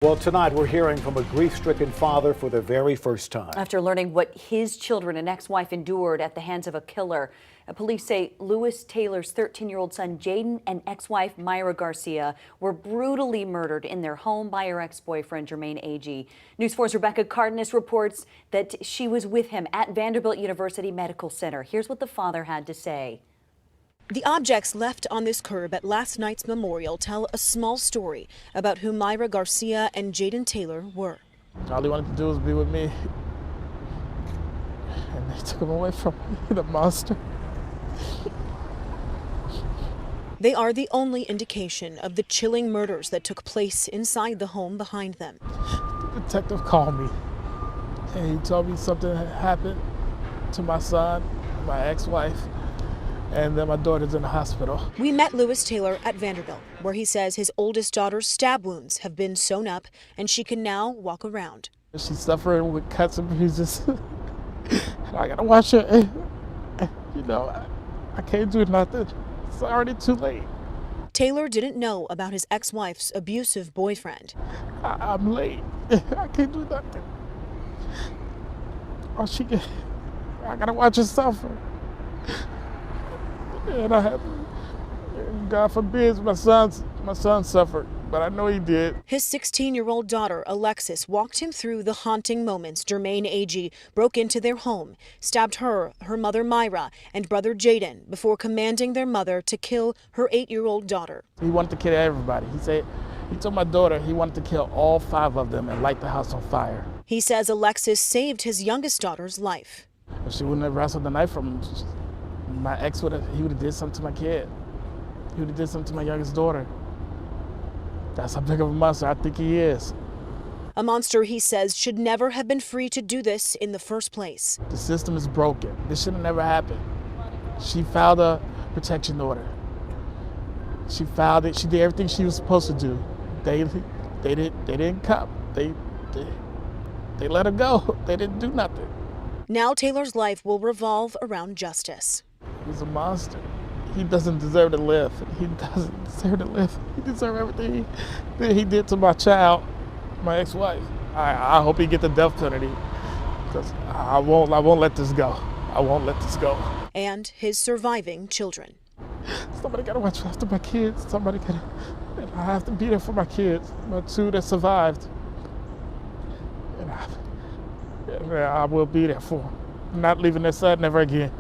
Well, tonight we're hearing from a grief-stricken father for the very first time. After learning what his children and ex-wife endured at the hands of a killer, police say Lewis Taylor's 13-year-old son Jaden and ex-wife Myra Garcia were brutally murdered in their home by her ex-boyfriend Jermaine Agee. News 4's Rebecca Cardenas reports that she was with him at Vanderbilt University Medical Center. Here's what the father had to say. The objects left on this curb at last night's memorial tell a small story about who Myra Garcia and Jaden Taylor were. All he wanted to do was be with me, and they took him away from me, the monster. They are the only indication of the chilling murders that took place inside the home behind them. The detective called me, and he told me something had happened to my son, my ex-wife, and then my daughter's in the hospital. We met Lewis Taylor at Vanderbilt, where he says his oldest daughter's stab wounds have been sewn up and she can now walk around. She's suffering with cuts and bruises. I gotta watch her. You know, I can't do nothing. It's already too late. Taylor didn't know about his ex-wife's abusive boyfriend. I'm late. I can't do nothing. I gotta watch her suffer. And God forbid my son suffered, but I know he did. His 16-year-old daughter, Alexis, walked him through the haunting moments Jermaine Agee broke into their home, stabbed her mother Myra, and brother Jaden before commanding their mother to kill her 8-year-old daughter. He wanted to kill everybody. He told my daughter he wanted to kill all 5 of them and light the house on fire. He says Alexis saved his youngest daughter's life. If she wouldn't have wrestled the knife from him, my ex would have did something to my kid. He would have did something to my youngest daughter. That's how big of a monster I think he is. A monster he says should never have been free to do this in the first place. The system is broken. This should have never happened. She filed a protection order. She filed it. She did everything she was supposed to do. They didn't come. They let her go. They didn't do nothing. Now Taylor's life will revolve around justice. He's a monster. He doesn't deserve to live. He doesn't deserve to live. He deserves everything that he did to my child, my ex-wife. I hope he gets the death penalty, because I won't let this go. I won't let this go. And his surviving children. Somebody gotta watch after my kids. I have to be there for my kids, my 2 that survived. And I will be there for them. I'm not leaving their side, never again.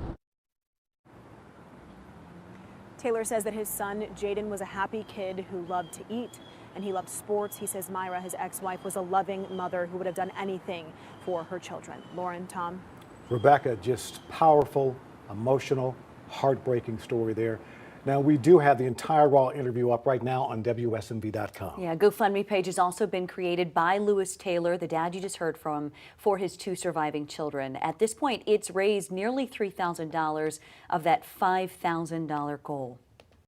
Taylor says that his son, Jaden, was a happy kid who loved to eat and he loved sports. He says Myra, his ex-wife, was a loving mother who would have done anything for her children. Lauren, Tom. Rebecca, just powerful, emotional, heartbreaking story there. Now, we do have the entire raw interview up right now on WSMV.com. Yeah, GoFundMe page has also been created by Lewis Taylor, the dad you just heard from, for his 2 surviving children. At this point, it's raised nearly $3,000 of that $5,000 goal.